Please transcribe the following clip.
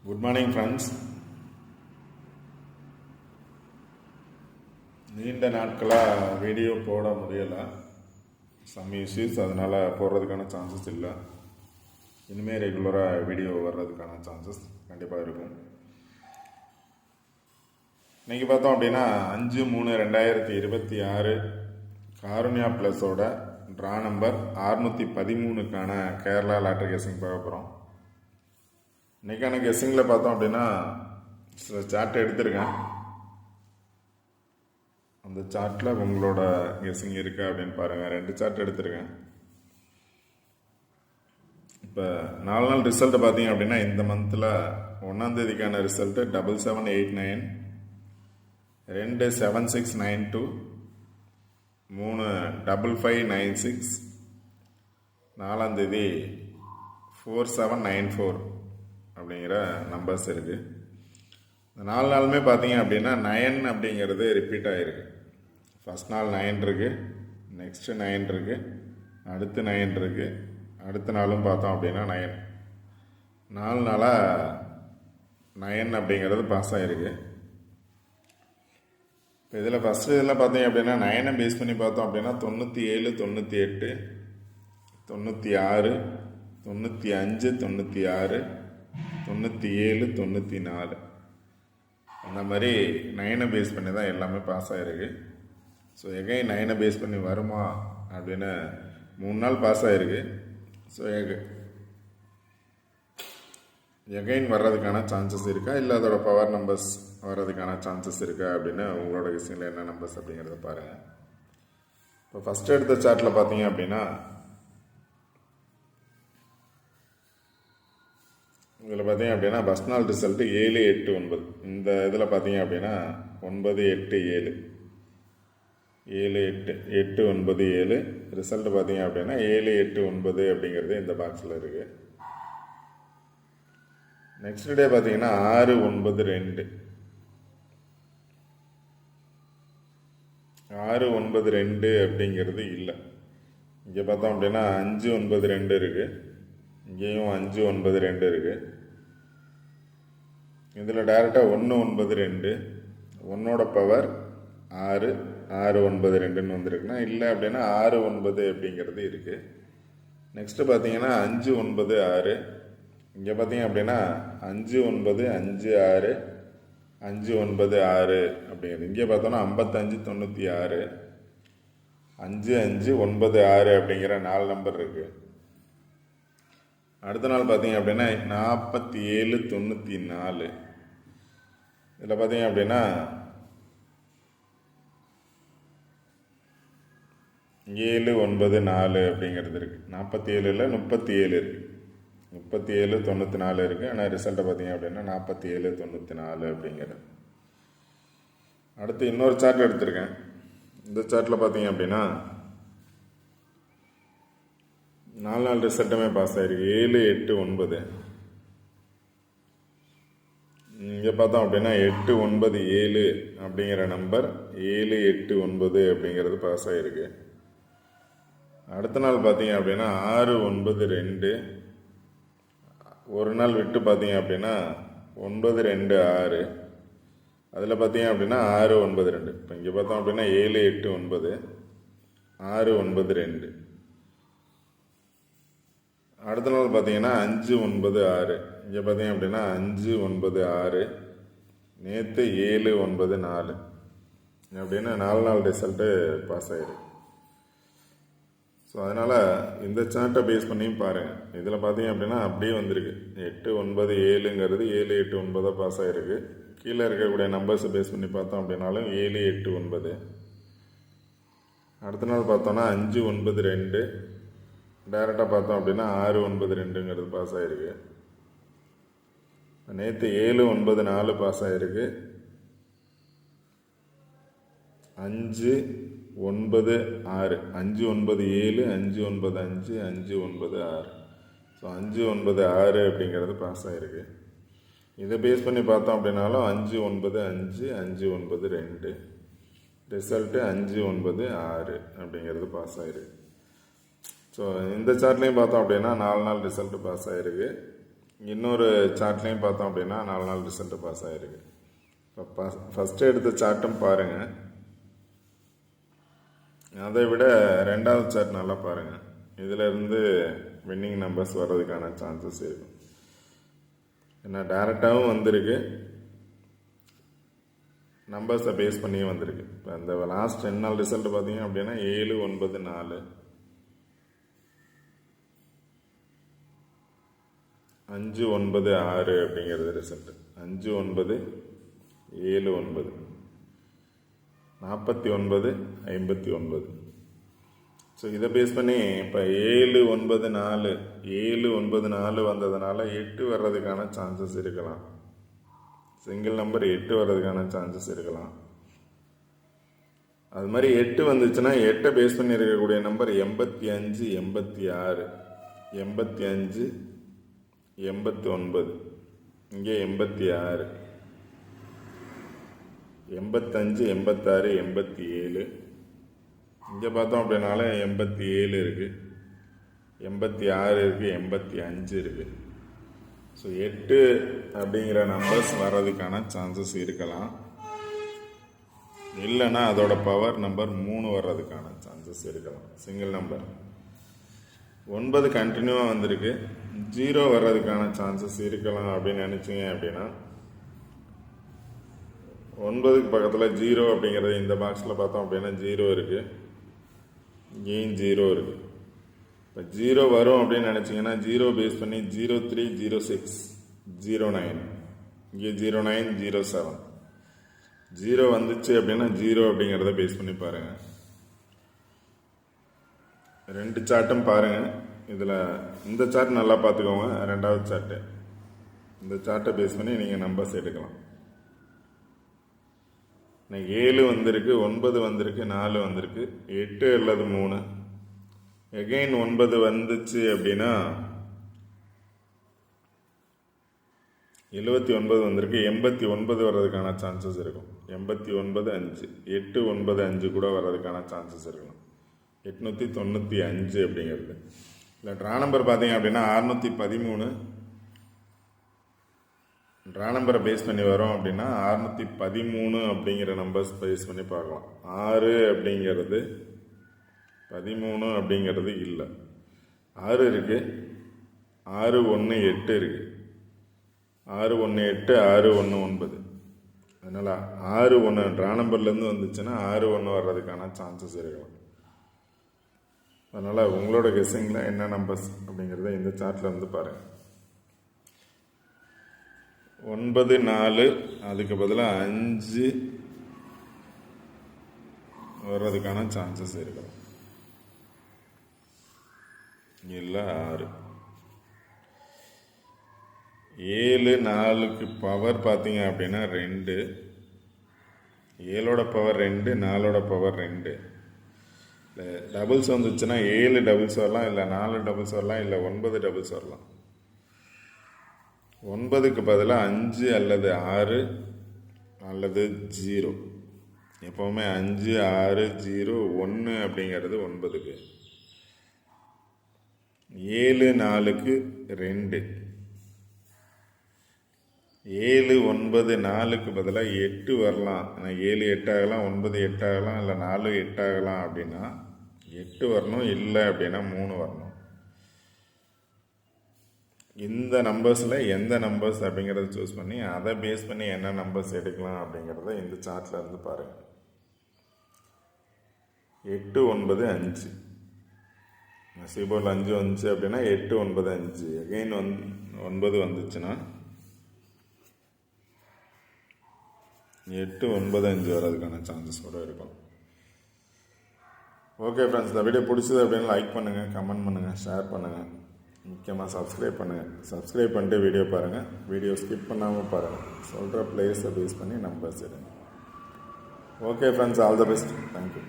Good morning friends. நீண்ட நாட்களாக video போட முடியலை, சம் இஷ்யூஸ், அதனால் போடுறதுக்கான சான்சஸ் இல்லை. இனிமேல் ரெகுலராக வீடியோ வர்றதுக்கான சான்சஸ் கண்டிப்பாக இருக்கும். இன்றைக்கி பார்த்தோம் அப்படின்னா 5/3/2026 காருண்யா ப்ளஸோட ட்ரா நம்பர் 613க்கான கேரளா லாட்டரி கெஸ்ஸிங் பார்க்க போகிறோம். இன்றைக்கான கெஸ்ஸிங்கில் பார்த்தோம் அப்படின்னா சில சார்ட் எடுத்திருக்கேன். அந்த சார்ட்டில் உங்களோட கெஸ்ஸிங் இருக்கா அப்படின்னு பாருங்கள். 2 சார்ட் எடுத்திருக்கேன். இப்போ 4 நாள் ரிசல்ட்டு பார்த்தீங்க அப்படின்னா இந்த மந்தில் 1ஆம் தேதிக்கான ரிசல்ட்டு 7789, 2 7692, 3 5596, 4ஆம் தேதி 4794 அப்படிங்கிற நம்பர்ஸ் இருக்குது. இந்த 4 நாளுமே பார்த்தீங்க அப்படின்னா 9 அப்படிங்கிறது ரிப்பீட் ஆகிருக்கு. ஃபஸ்ட் நாள் 9 இருக்குது, நெக்ஸ்ட்டு 9 இருக்குது, அடுத்து 9 இருக்குது, அடுத்த நாளும் பார்த்தோம் அப்படின்னா 9. 4 நாளாக 9 அப்படிங்கிறது பாஸ் ஆகிருக்கு. இப்போ இதில் ஃபஸ்ட்டு இதில் பார்த்தீங்க அப்படின்னா 9 பேஸ் பண்ணி பார்த்தோம் அப்படின்னா 97, 98, 96, 95, 96, 97, 94 அந்த மாதிரி 9 பேஸ் பண்ணி தான் எல்லாமே பாஸ் ஆகிருக்கு. ஸோ எகைன் 9 பேஸ் பண்ணி வருமா அப்படின்னு 3 நாள் பாஸ் ஆகிருக்கு. ஸோ எகைன் வர்றதுக்கான சான்சஸ் இருக்கா, இல்லை அதோட பவர் நம்பர்ஸ் வர்றதுக்கான சான்சஸ் இருக்கா அப்படின்னு உங்களோட விஷயத்தில் என்ன நம்பர்ஸ் அப்படிங்கிறத பாருங்கள். இப்போ ஃபஸ்ட்டு எடுத்த சார்ட்டில் பார்த்தீங்க அப்படின்னா இதில் பார்த்தீங்க அப்படின்னா ஃபஸ்ட் நாள் ரிசல்ட்டு 7, 8, 9. இந்த இதில் பார்த்தீங்க அப்படின்னா 9, 8, 7, 7, 8, 8, 9, 7 ரிசல்ட்டு பார்த்தீங்க அப்படின்னா 7, 8, 9 அப்படிங்கிறது இந்த பாக்ஸில் இருக்குது. நெக்ஸ்ட் டே பார்த்தீங்கன்னா 6, 9, 2, 6, 9, 2 அப்படிங்கிறது இல்லை. இங்கே பார்த்தோம் அப்படின்னா 5, 9, 2 இருக்குது. இங்கேயும் 5, 9, 2 இருக்குது. இதில் டேரெக்டாக 1, 9, 2, 1ஓட பவர் 6, 6, 9, 2ன்னு வந்திருக்குன்னா, இல்லை அப்படின்னா 6, 9 அப்படிங்கிறது இருக்குது. நெக்ஸ்ட்டு பார்த்தீங்கன்னா 5, 9, 6. இங்கே பார்த்தீங்க அப்படின்னா 5, 9, 5, 6, 5, 9, 6 அப்படிங்கிறது. இங்கே பார்த்தோன்னா 55, 96, 5, 5, 9, 6 அப்படிங்கிற 4 நம்பர் இருக்குது. அடுத்த நாள் பார்த்தீங்க அப்படின்னா 47, 94. இதில் பார்த்தீங்க அப்படின்னா 7, 9, 4 அப்படிங்கிறது இருக்குது. 47ல் 37 இருக்குது. 37, 94 இருக்குது. ஆனால் ரிசல்ட்டை பார்த்தீங்க அப்படின்னா 47, 94 அப்படிங்கிறது. அடுத்து இன்னொரு சார்ட் எடுத்திருக்கேன். இந்த சார்ட்டில் பார்த்தீங்க அப்படின்னா 4 நாள் ரிசல்ட்டுமே பாஸ் ஆகிருக்கு. 7, 8, 9. இங்கே பார்த்தோம் அப்படின்னா 8, 9, 7 அப்படிங்கிற நம்பர் 7, 8, 9 அப்படிங்கிறது பாஸ் ஆகிருக்கு. அடுத்த நாள் பார்த்தீங்க அப்படின்னா 6, 9, 2. ஒரு நாள் விட்டு பார்த்தீங்க அப்படின்னா 9, 2, 6. அதில் பார்த்தீங்க அப்படின்னா 6, 9, 2. இப்போ இங்கே பார்த்தோம் அப்படின்னா 7, 8, 9, 6, 9, 2. அடுத்த நாள் பார்த்தீங்கன்னா 5, 9, 6. இங்கே பார்த்தீங்க அப்படின்னா 5, 9, 6. நேற்று 7, 9, 4 அப்படின்னா 4 நாள் ரிசல்ட்டு பாஸ் ஆகிருக்கு. ஸோ அதனால் இந்த சார்ட்டை பேஸ் பண்ணியும் பாருங்கள். இதில் பார்த்தீங்க அப்படின்னா அப்படியே வந்திருக்கு. 8, 9, 7ங்கிறது 7, 8, 9 பாஸ் ஆகிருக்கு. கீழே இருக்கக்கூடிய நம்பர்ஸை பேஸ் பண்ணி பார்த்தோம் அப்படின்னாலும் 7, 8, 9. அடுத்த நாள் பார்த்தோன்னா 5, 9, 2. டைரெக்டாக பார்த்தோம் அப்படின்னா 6, 9, 2ங்கிறது பாஸ் ஆகிருக்கு. நேற்று 7, 9, 4 பாஸ் ஆகிருக்கு. 5, 9, 6, 5, 9, 7, 5, 9, 5, 5, 9, 6. ஸோ 5, 9, 6 அப்படிங்கிறது பாஸ் ஆகிருக்கு. இதை பேஸ் பண்ணி பார்த்தோம் அப்படின்னாலும் 5, 9, 5, 5, 9, 2 ரிசல்ட்டு 5, 9, 6 அப்படிங்கிறது பாஸ் ஆகிருக்கு. ஸோ இந்த சார்ட்லேயும் பார்த்தோம் அப்படின்னா 4 நாள் ரிசல்ட்டு பாஸ் ஆகிருக்கு. இன்னொரு சார்ட்லேயும் பார்த்தோம் அப்படின்னா 4 நாள் ரிசல்ட்டு பாஸ் ஆகிருக்கு. இப்போ ஃபஸ்ட்டு எடுத்த சார்ட்டும் பாருங்கள், அதை விட ரெண்டாவது சார்ட் நல்லா பாருங்கள். இதிலேருந்து வின்னிங் நம்பர்ஸ் வர்றதுக்கான சான்சஸ் இருக்கும். ஏன்னா டேரெக்டாகவும் வந்திருக்கு, நம்பர்ஸை பேஸ் பண்ணியும் வந்திருக்கு. இப்போ இந்த லாஸ்ட் 2 நாள் ரிசல்ட் பார்த்தீங்க அப்படின்னா 7, 9, 4, 5, 9, 6 அப்படிங்கிறது ரிசல்ட்டு. 5, 9, 7, 9, 49, 59. ஸோ இதை பேஸ் பண்ணி இப்போ 7, 9, 4, 7, 9, 4 வந்ததுனால 8 வர்றதுக்கான சான்சஸ் இருக்கலாம். சிங்கிள் நம்பர் 8 வர்றதுக்கான சான்சஸ் இருக்கலாம். அது மாதிரி 8 வந்துச்சுன்னா 8 பேஸ் பண்ணி இருக்கக்கூடிய நம்பர் 85, 86, 85, 89, இங்கே 86, 85, 86, 87, இங்கே பார்த்தோம் அப்படின்னால 87 இருக்குது, 86 இருக்குது, 85 இருக்குது. ஸோ 8 அப்படிங்கிற நம்பர்ஸ் வர்றதுக்கான சான்சஸ் இருக்கலாம். இல்லைன்னா அதோட பவர் நம்பர் 3 வர்றதுக்கான சான்சஸ் இருக்கலாம். சிங்கிள் நம்பர் 9 கண்டினியூவாக வந்திருக்கு, 0 வர்றதுக்கான சான்சஸ் இருக்கலாம் அப்படின்னு நினச்சிங்க அப்படின்னா 9க்கு பக்கத்தில் 0 அப்படிங்கிறது இந்த பாக்ஸில் பார்த்தோம் அப்படின்னா 0 இருக்குது, இங்கேயும் 0 இருக்குது. இப்போ 0 வரும் அப்படின்னு நினச்சிங்கன்னா 0 பேஸ் பண்ணி 03, 06, 09, இங்கே 09, 07, 0 வந்துச்சு அப்படின்னா 0 அப்படிங்கிறத பேஸ் பண்ணி பாருங்கள். 2 சார்ட்டும் பாருங்கள். இதில் இந்த சார்ட் நல்லா பார்த்துக்கோங்க. ரெண்டாவது சார்ட்டு, இந்த சார்ட்டை பேஸ் பண்ணி நீங்கள் நம்பர்ஸ் எடுக்கலாம். 7 வந்திருக்கு, 9 வந்திருக்கு, 4 வந்திருக்கு, 8 அல்லது 3. எகெயின் 9 வந்துச்சு அப்படின்னா 79 வந்திருக்கு, 89 வர்றதுக்கான சான்சஸ் இருக்கும். 89, 5, 8, 9, 5 கூட வர்றதுக்கான சான்சஸ் இருக்கும். 895 அப்படிங்கிறது. இல்லை ட்ரா நம்பர் பார்த்தீங்க அப்படின்னா 613. ட்ரா நம்பரை பேஸ் பண்ணி வரோம் அப்படின்னா 613 அப்படிங்கிற நம்பர்ஸ் பேஸ் பண்ணி பார்க்கலாம். 6 அப்படிங்கிறது 13 அப்படிங்கிறது இல்லை, 6 இருக்குது, 6, 1, 8 இருக்குது, 6, 1, 8, 6, 1, 9. அதனால் 6, 1 ட்ரா நம்பர்லேருந்து வந்துச்சுன்னா 6, 1 வர்றதுக்கான சான்சஸ் இருக்கலாம். அதனால் உங்களோட கெஸ்ஸிங்கில் என்ன நம்பர்ஸ் அப்படிங்கிறத இந்த சார்ட்டில் வந்து பாருங்கள். 9, 4 அதுக்கு பதிலாக 5 வர்றதுக்கான சான்சஸ் இருக்கலாம், இல்லை 6. 7, 4க்கு பவர் பார்த்தீங்க அப்படின்னா 2, 7ஓட பவர் 2, 4ஓட பவர் 2. இல்லை டபுள்ஸ் வந்துச்சுன்னா 7 டபுள்ஸ் வரலாம், இல்லை 4 டபுள்ஸ் வரலாம், இல்லை 9 டபுள்ஸ் வரலாம். 9க்கு பதிலாக 5 அல்லது 6 அல்லது 0. எப்போவுமே 5, 6, 0, 1 அப்படிங்கிறது 9க்கு. 7, 4க்கு 2, 7, 9, 4க்கு பதிலாக 8 வரலாம். ஆனால் 7 8 ஆகலாம், 9 8 ஆகலாம், இல்லை 4 8 ஆகலாம். அப்படின்னா 8 வரணும், இல்லை அப்படின்னா 3 வரணும். இந்த நம்பர்ஸில் எந்த நம்பர்ஸ் அப்படிங்கிறத சூஸ் பண்ணி அதை பேஸ் பண்ணி என்ன நம்பர்ஸ் எடுக்கலாம் அப்படிங்கிறத இந்த சார்ட்டில் இருந்து பாருங்கள். 8, 9, 5 சிபோர்டில் 5 வந்துச்சு அப்படின்னா 8, 9, 5. அகெயின் 9 வந்துச்சுன்னா 8, 9, 5 வர்றதுக்கான சான்சஸ் கூட இருக்கும். ஓகே ஃப்ரெண்ட்ஸ், இந்த வீடியோ பிடிச்சது அப்படின்னு லைக் பண்ணுங்கள், கமெண்ட் பண்ணுங்கள், ஷேர் பண்ணுங்கள், முக்கியமாக சப்ஸ்கிரைப் பண்ணுங்கள். சப்ஸ்கிரைப் பண்ணிட்டு வீடியோ பாருங்கள், வீடியோ ஸ்கிப் பண்ணாமல் பாருங்கள். சொல்கிற பிளேஸை பேஸ் பண்ணி நம்பர்ஸ் எடுங்க. Okay friends, all the best. Thank you.